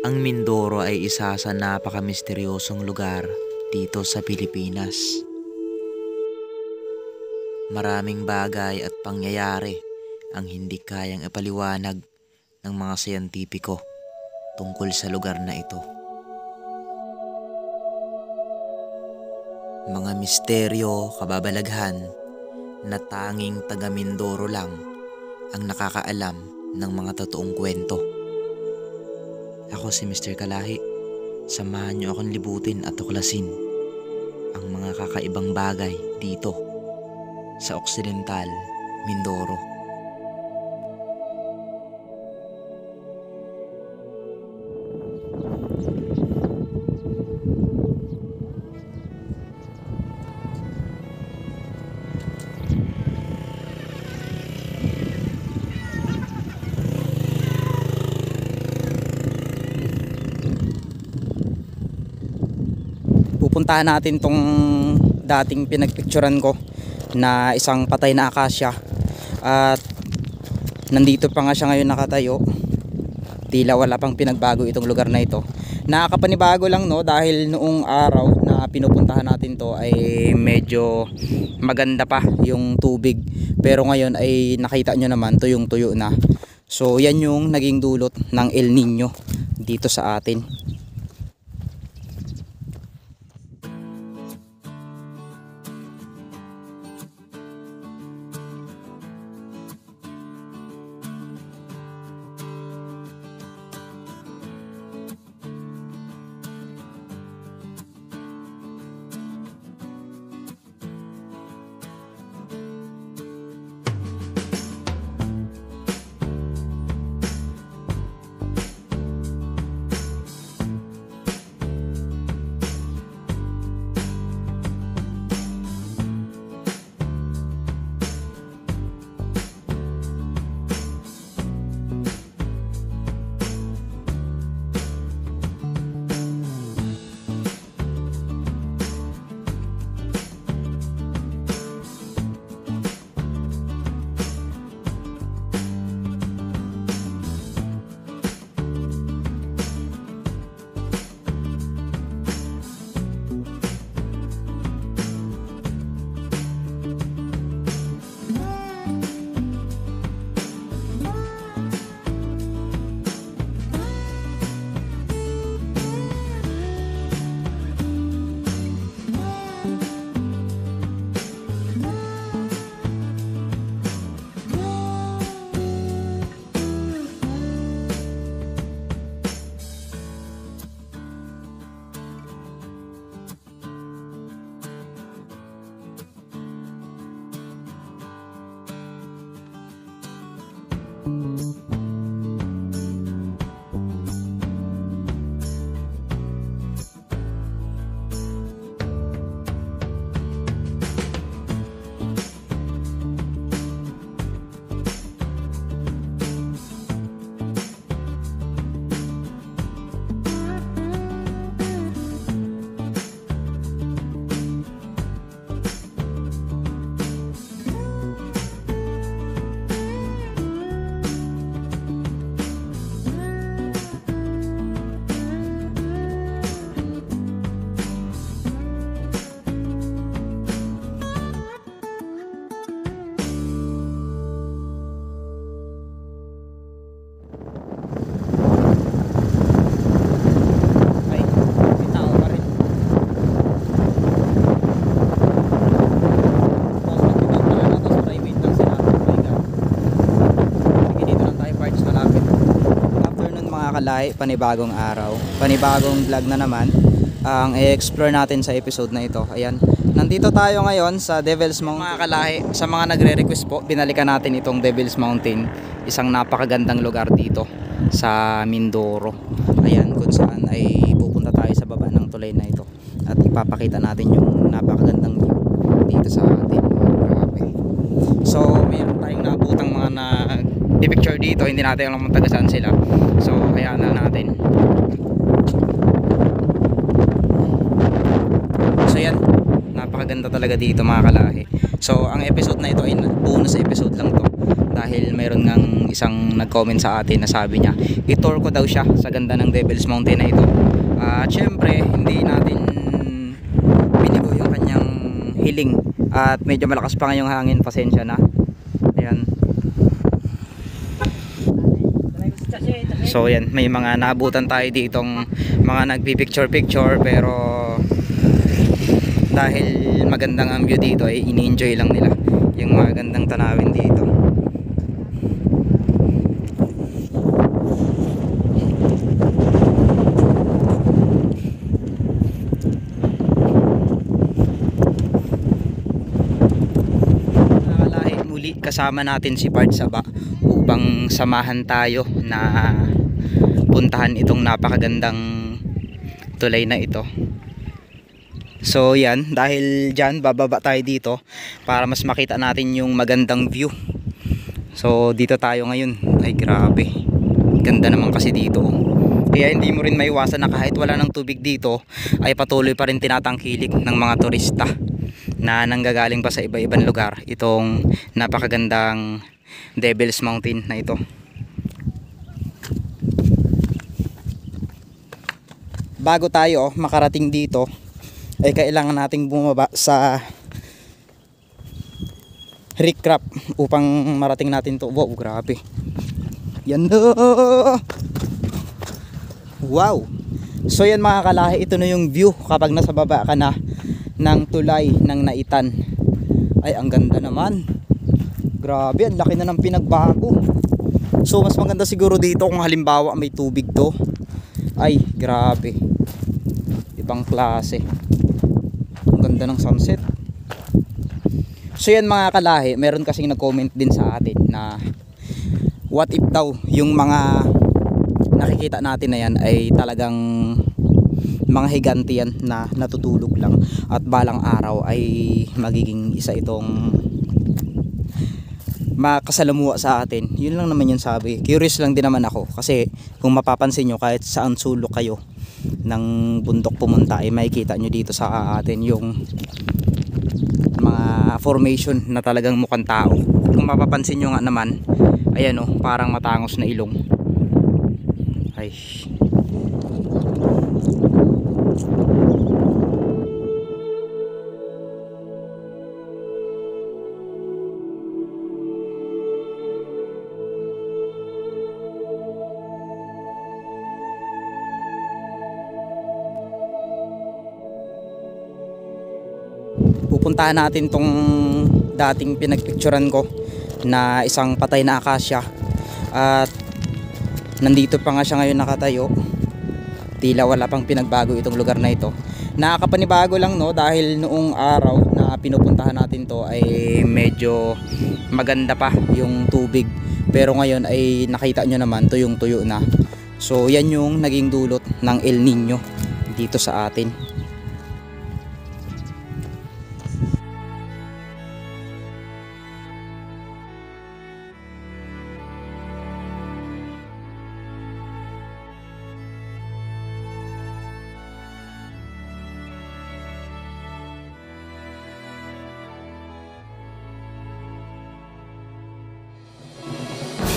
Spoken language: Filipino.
Ang Mindoro ay isa sa napaka-misteryosong lugar dito sa Pilipinas. Maraming bagay at pangyayari ang hindi kayang ipaliwanag ng mga siyentipiko tungkol sa lugar na ito. Mga misteryo, kababalaghan na tanging taga Mindoro lang ang nakakaalam ng mga totoong kwento. Ako si Mr. Kalahi. Samahan niyo akong libutin at tuklasin ang mga kakaibang bagay dito sa Occidental Mindoro. Pupuntahan natin tong dating pinagpicturan ko na isang patay na akasya, at nandito pa nga siya ngayon nakatayo. Tila wala pang pinagbago itong lugar na ito. Nakakapanibago lang, no, dahil noong araw na pinupuntahan natin to ay medyo maganda pa yung tubig, pero ngayon ay nakita nyo naman tuyong tuyo na. So yan yung naging dulot ng El Nino dito sa atin. Panibagong araw, panibagong vlog na naman ang i-explore natin sa episode na ito. Ayan, nandito tayo ngayon sa Devil's Mountain. Mga kalahi, sa mga nagre-request po, binalikan natin itong Devil's Mountain, isang napakagandang lugar dito sa Mindoro. Ayan, kung saan ay pupunta tayo sa baba ng tulay na ito at ipapakita natin yung napakagandang view dito sa atin. Grabe. So mayroon tayong nabutang mga picture dito, hindi natin alam kung taga saan sila, so kaya na natin. So yan, napakaganda talaga dito mga kalahi. So ang episode na ito ay bonus episode lang to, dahil mayroon ngang isang nag-comment sa atin na sabi niya i-tour ko daw siya sa ganda ng Devil's Mountain na ito. At syempre hindi natin binigo yung kanyang hiling at medyo malakas pa ngayong hangin, pasensya na. Ayan. So yan, may mga naabutan tayo ditong mga nagpipicture-picture, pero dahil magandang ang view dito ay ini-enjoy lang nila yung magandang tanawin dito. Nakalahi muli kasama natin si Bart Saba upang samahan tayo na puntahan itong napakagandang tulay na ito. So yan, dahil dyan bababa tayo dito para mas makita natin yung magandang view. So dito tayo ngayon. Ay grabe, ganda naman kasi dito. Kaya hindi mo rin maiwasan na kahit wala ng tubig dito ay patuloy pa rin tinatangkilik ng mga turista na nanggagaling pa sa iba-ibang lugar itong napakagandang Devil's Mountain na ito. Bago tayo makarating dito ay kailangan nating bumaba sa recrap upang marating natin to. Wow, grabe. Yan do. Wow. So yan mga kalahi, ito na yung view kapag nasa baba ka na ng tulay ng Naitan. Ay ang ganda naman. Grabe, ang laki na ng pinagbago. So mas maganda siguro dito kung halimbawa may tubig to. Ay grabe, ibang klase. Ang ganda ng sunset. So yan mga kalahi, meron kasing nag-comment din sa atin na what if daw yung mga nakikita natin na yan ay talagang mga higante yan na natutulog lang at balang araw ay magiging isa itong makasalamuha sa atin. Yun lang naman yung sabi. Curious lang din naman ako kasi kung mapapansin nyo kahit saan sulok kayo ng bundok pumunta ay makikita nyo dito sa atin yung mga formation na talagang mukhang tao. Kung mapapansin nyo nga naman, ayan o, parang matangos na ilong. Ay, pupuntahan natin tong dating pinagpicturan ko na isang patay na akasya at nandito pa nga siya ngayon nakatayo. Tila wala pang pinagbago itong lugar na ito. Nakakapanibago lang no, dahil noong araw na pinupuntahan natin to ay medyo maganda pa yung tubig, pero ngayon ay nakita nyo naman tuyong tuyo na. So yan yung naging dulot ng El Nino dito sa atin.